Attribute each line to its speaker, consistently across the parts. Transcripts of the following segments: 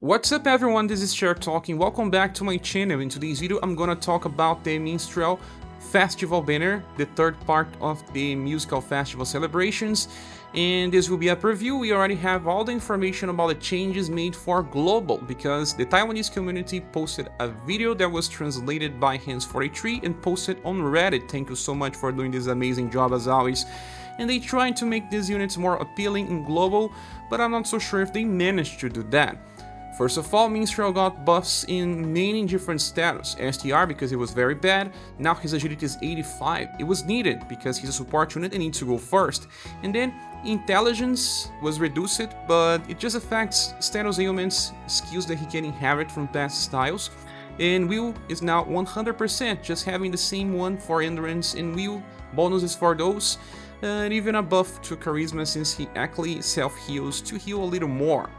Speaker 1: What's up everyone, this is ScherBR talking. Welcome back to my channel. In today's video I'm gonna talk about the Minstrel Festival banner, the third part of the musical festival celebrations, and this will be a preview. We already have all the information about the changes made for global, because the Taiwanese community posted a video that was translated by Hands43 and posted on Reddit. Thank you so much for doing this amazing job as always. And they tried to make these units more appealing in global, but I'm not so sure if they managed to do that. First of all, Minstrel got buffs in many different status. STR because it was very bad, now his agility is 85. It was needed because he's a support unit and needs to go first. And then intelligence was reduced, but it just affects status ailments, skills that he can inherit from past styles. And will is now 100%, just having the same one for endurance and will, bonuses for those, and even a buff to charisma since he actually self-heals to heal a little more.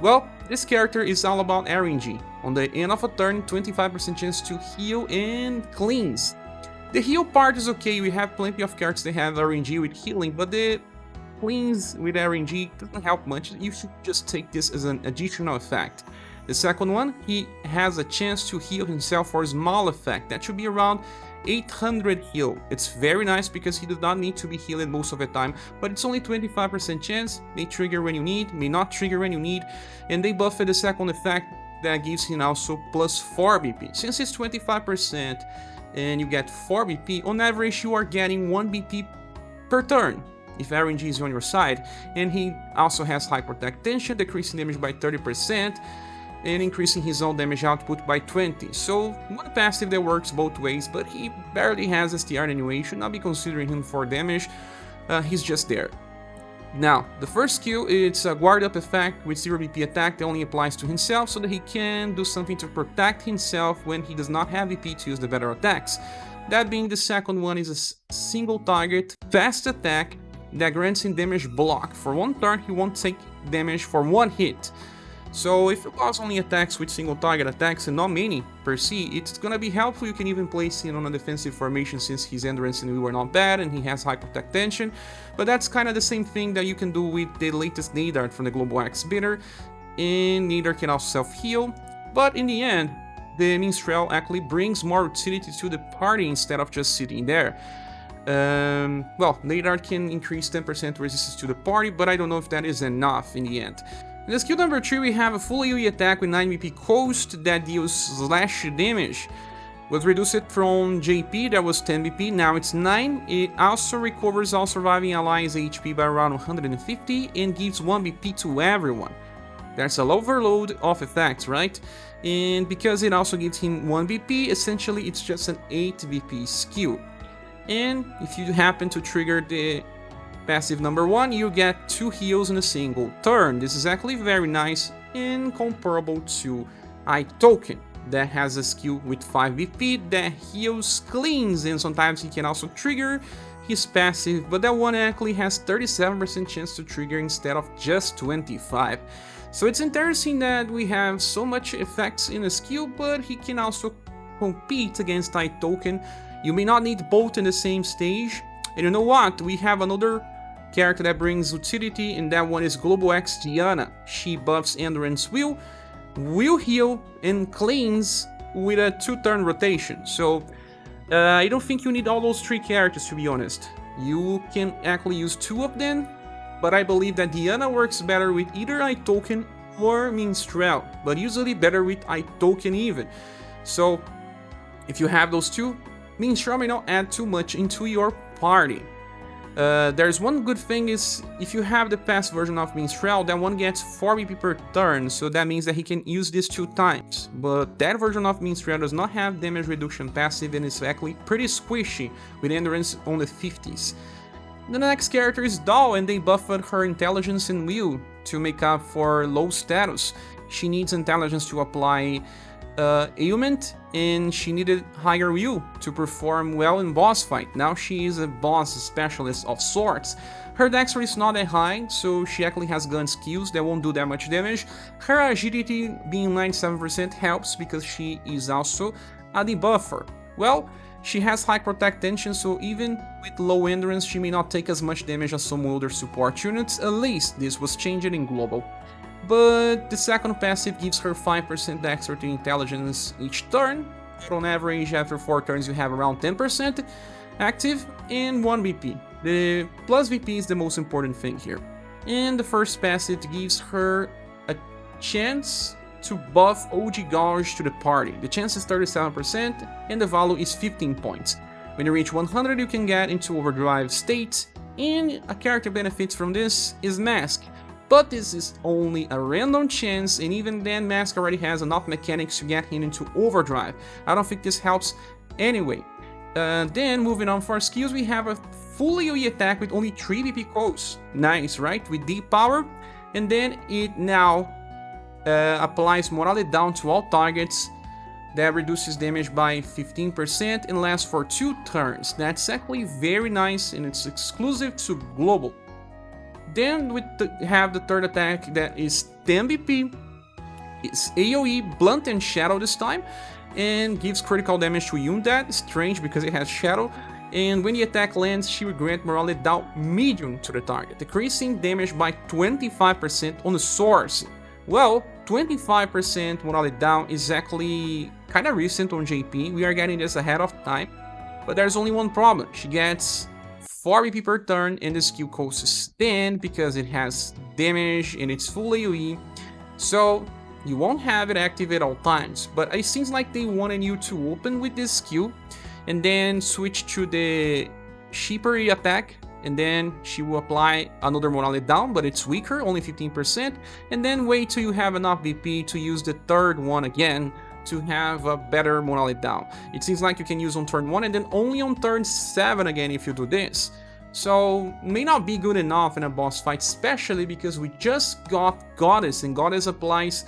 Speaker 1: Well, this character is all about RNG. On the end of a turn, 25% chance to heal and cleanse. The heal part is okay, we have plenty of characters that have RNG with healing, but the cleanse with RNG doesn't help much. You should just take this as an additional effect. The second one, he has a chance to heal himself for a small effect. That should be around 800 heal. It's very nice because he does not need to be healed most of the time, but it's only 25% chance, may trigger when you need, may not trigger when you need, and they buffed the second effect that gives him also plus 4 BP. Since it's 25% and you get 4 BP, on average you are getting 1 BP per turn if RNG is on your side, and he also has high protect tension, decreasing damage by 30%, and increasing his own damage output by 20. So, one passive that works both ways, but he barely has STR anyway, you should not be considering him for damage, he's just there. Now, the first skill, it's a guard up effect with 0 BP attack that only applies to himself, so that he can do something to protect himself when he does not have BP to use the better attacks. That being the second one is a single target, fast attack that grants him damage block. For one turn, he won't take damage for one hit. So if you cause only attacks with single target attacks and not many per se, it's gonna be helpful. You can even place him on a defensive formation since his endurance and will are not bad and he has high protect tension. But that's kind of the same thing that you can do with the latest Nadar from the Global X bidder, and Nadar can also self-heal. But in the end, the Minstrel actually brings more utility to the party instead of just sitting there. Well, Nadar can increase 10% resistance to the party, but I don't know if that is enough in the end. In the skill number 3, we have a full AoE attack with 9 BP coast that deals slash damage. Was reduced from JP, that was 10 BP, now it's 9. It also recovers all surviving allies HP by around 150 and gives 1 BP to everyone. That's an overload of effects, right? And because it also gives him 1 BP, essentially it's just an 8 BP skill. And if you happen to trigger the passive number 1, you get 2 heals in a single turn. This is actually very nice and comparable to iToken that has a skill with 5 BP that heals cleans, and sometimes he can also trigger his passive, but that one actually has 37% chance to trigger instead of just 25. So it's interesting that we have so much effects in a skill, but he can also compete against iToken. You may not need both in the same stage. And you know what? We have another character that brings utility, and that one is Global X Diana. She buffs endurance will heal, and cleanse with a 2-turn rotation. So I don't think you need all those 3 characters, to be honest. You can actually use 2 of them, but I believe that Diana works better with either iToken or Minstrel, but usually better with iToken even. So if you have those 2, Minstrel may not add too much into your party. There's one good thing is, if you have the past version of Minstrel, that one gets 4 BP per turn, so that means that he can use this 2 times. But that version of Minstrel does not have damage reduction passive and is actually pretty squishy, with endurance on the 50s. The next character is Doll, and they buffed her intelligence and will to make up for low status. She needs intelligence to apply ailment, and she needed higher will to perform well in boss fight. Now she is a boss specialist of sorts. Her dexterity is not that high, so she actually has gun skills that won't do that much damage. Her agility being 97% helps because she is also a debuffer. Well, she has high protect tension, so even with low endurance she may not take as much damage as some older support units. At least this was changed in global. but the second passive gives her 5% dexterity intelligence each turn. On average, after 4 turns, you have around 10% active and 1 VP. The plus VP is the most important thing here. And the first passive gives her a chance to buff OG Gouge to the party. The chance is 37% and the value is 15 points. When you reach 100, you can get into overdrive state, and a character benefits from this is Mask. But this is only a random chance, and even then Mask already has enough mechanics to get him into overdrive. I don't think this helps anyway. Then moving on for skills, we have a full AoE attack with only 3 VP codes. Nice, right? With deep power. And then it now applies Morale Down to all targets. That reduces damage by 15% and lasts for 2 turns. That's actually very nice, and it's exclusive to Global. Then we have the third attack that is 10 VP. It's AoE, Blunt and Shadow this time, and gives critical damage to Undead. Strange because it has Shadow. And when the attack lands, she will grant Morale Down medium to the target, decreasing damage by 25% on the source. Well, 25% Morale Down is actually kinda recent on JP. We are getting this ahead of time, but there's only one problem. She gets 4 VP per turn, and the skill costs 10 because it has damage and it's full AoE. So you won't have it active at all times, but it seems like they wanted you to open with this skill and then switch to the Sheepery attack, and then she will apply another Morale Down, but it's weaker, only 15%, and then wait till you have enough VP to use the third one again to have a better Morale Down. It seems like you can use on turn 1 and then only on turn 7 again if you do this. So, may not be good enough in a boss fight, especially because we just got Goddess, and Goddess applies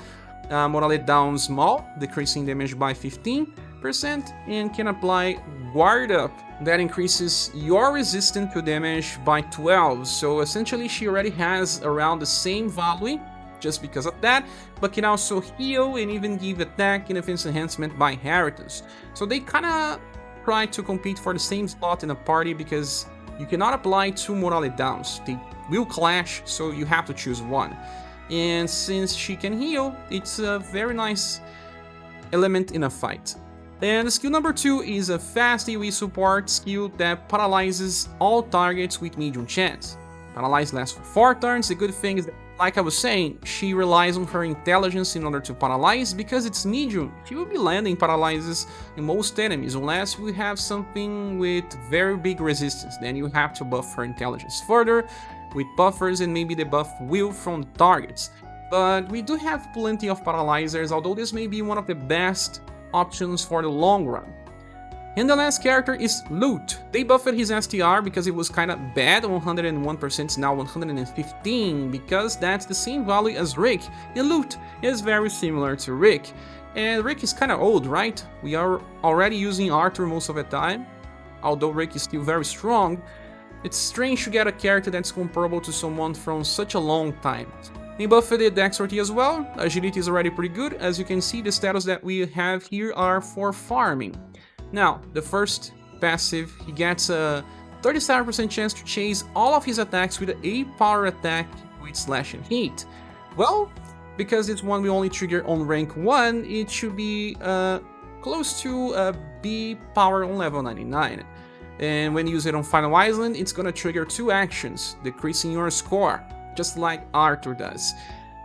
Speaker 1: Morale Down small, decreasing damage by 15%, and can apply Guard Up. That increases your resistance to damage by 12, so essentially she already has around the same value, just because of that, but can also heal and even give attack and defense enhancement by Heritage. So they kinda try to compete for the same spot in a party because you cannot apply 2 Morale Downs. They will clash, so you have to choose one. And since she can heal, it's a very nice element in a fight. And skill number 2 is a fast AoE support skill that paralyzes all targets with medium chance. Paralyze lasts for 4 turns. The good thing is that, like I was saying, she relies on her intelligence in order to paralyze. Because it's medium, she will be landing paralyzes in most enemies, unless we have something with very big resistance. Then you have to buff her intelligence further with buffers and maybe the buff will from targets. But we do have plenty of paralyzers, although this may be one of the best options for the long run. And the last character is Lute. They buffed his STR because it was kinda bad, 101%, now 115, because that's the same value as Rick, and Lute is very similar to Rick. And Rick is kinda old, right? We are already using Arthur most of the time, although Rick is still very strong. It's strange to get a character that's comparable to someone from such a long time. They buffed the dexterity as well. Agility is already pretty good. As you can see, the status that we have here are for farming. Now, the first passive, he gets a 37% chance to chase all of his attacks with an A power attack with slash and hit. Well, because this one will only trigger on rank 1, it should be close to a B power on level 99. And when you use it on Final Island, it's gonna trigger 2 actions, decreasing your score, just like Arthur does.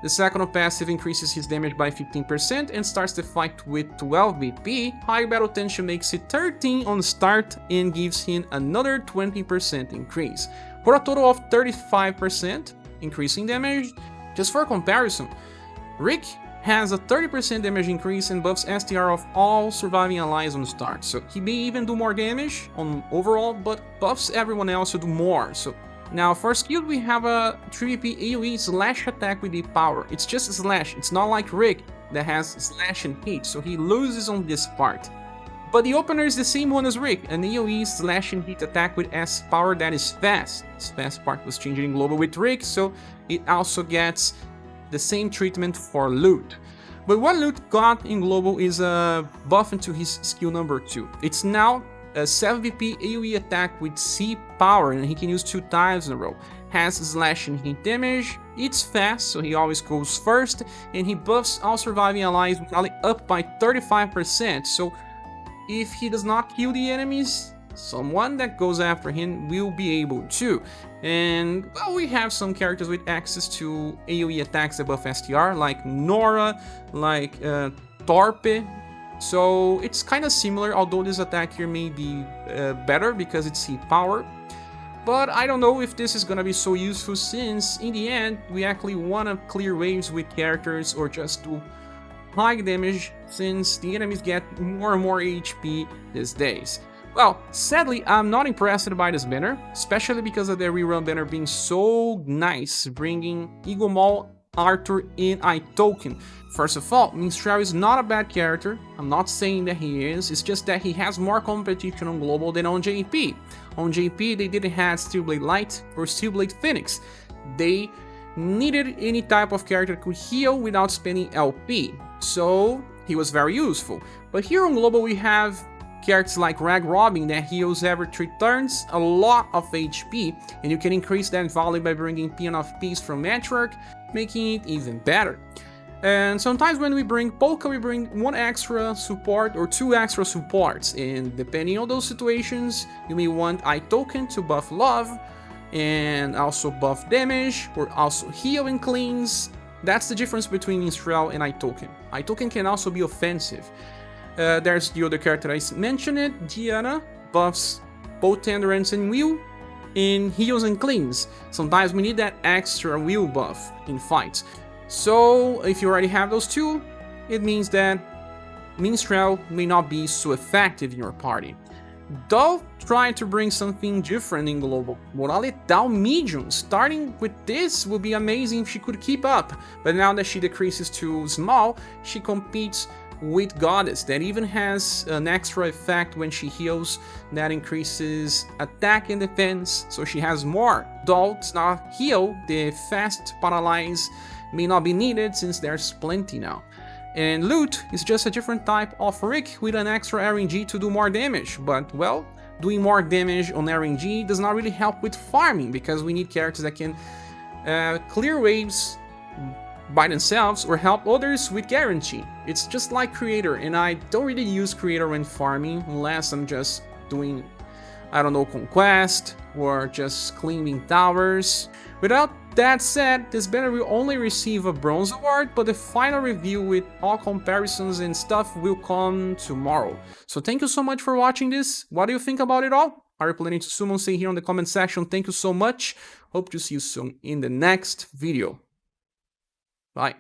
Speaker 1: The second passive increases his damage by 15% and starts the fight with 12 VP. High battle tension makes it 13 on start and gives him another 20% increase, for a total of 35% increasing damage. Just for comparison, Rick has a 30% damage increase and buffs STR of all surviving allies on start, so he may even do more damage on overall, but buffs everyone else to do more. So now for skill, we have a 3VP AoE slash attack with deep power. It's just a slash, it's not like Rick that has slash and hit, so he loses on this part. But the opener is the same one as Rick, an AoE slash and hit attack with S power that is fast. This fast part was changing in global with Rick, so it also gets the same treatment for Lute. But what Lute got in global is a buff into his skill number 2. It's now a 7VP AoE attack with C power, and he can use 2 times in a row. Has slash and hit damage, It's fast, so he always goes first, and he buffs all surviving allies with ally up by 35%, so if he does not kill the enemies, someone that goes after him will be able to. And, well, we have some characters with access to AoE attacks that buff STR, like Nora, like Torpe. So it's kind of similar, although this attack here may be better because it's heat power. But I don't know if this is gonna be so useful, since in the end we actually wanna clear waves with characters or just do high damage, since the enemies get more and more HP these days. Well, sadly, I'm not impressed by this banner, especially because of the rerun banner being so nice, bringing Eagle Maul, Arthur, and iToken. First of all, Minstrel is not a bad character. I'm not saying that he is, it's just that he has more competition on Global than on JP. On JP, they didn't have Steelblade Light or Steelblade Phoenix. They needed any type of character that could heal without spending LP, so he was very useful. But here on Global, we have characters like Rag Robin that heals every 3 turns, a lot of HP, and you can increase that value by bringing Peon of Peace from Network, making it even better. And sometimes when we bring Polka, we bring 1 extra support or 2 extra supports, and depending on those situations, you may want iToken to buff love, and also buff damage, or also heal and cleanse. That's the difference between Minstrel and iToken. iToken can also be offensive. There's the other character I mentioned, Diana, buffs both Endurance and Will, and heals and cleans. Sometimes we need that extra Will buff in fights. So if you already have those two, it means that Minstrel may not be so effective in your party. Though try to bring something different in Global. Morale down medium. Starting with this would be amazing if she could keep up, but now that she decreases to small, she competes with Goddess, that even has an extra effect when she heals that increases attack and defense, so she has more. Though it's not heal, the fast paralyze may not be needed since there's plenty now. And Lute is just a different type of Rick with an extra RNG to do more damage, but well, doing more damage on RNG does not really help with farming, because we need characters that can clear waves by themselves or help others with guarantee. It's just like Creator, and I don't really use Creator when farming unless I'm just doing, I don't know, Conquest or just cleaning towers. Without that said, this banner will only receive a bronze award, but the final review with all comparisons and stuff will come tomorrow. So thank you so much for watching this. What do you think about it all? Are you planning to summon? Say here in the comment section. Thank you so much. Hope to see you soon in the next video. Bye.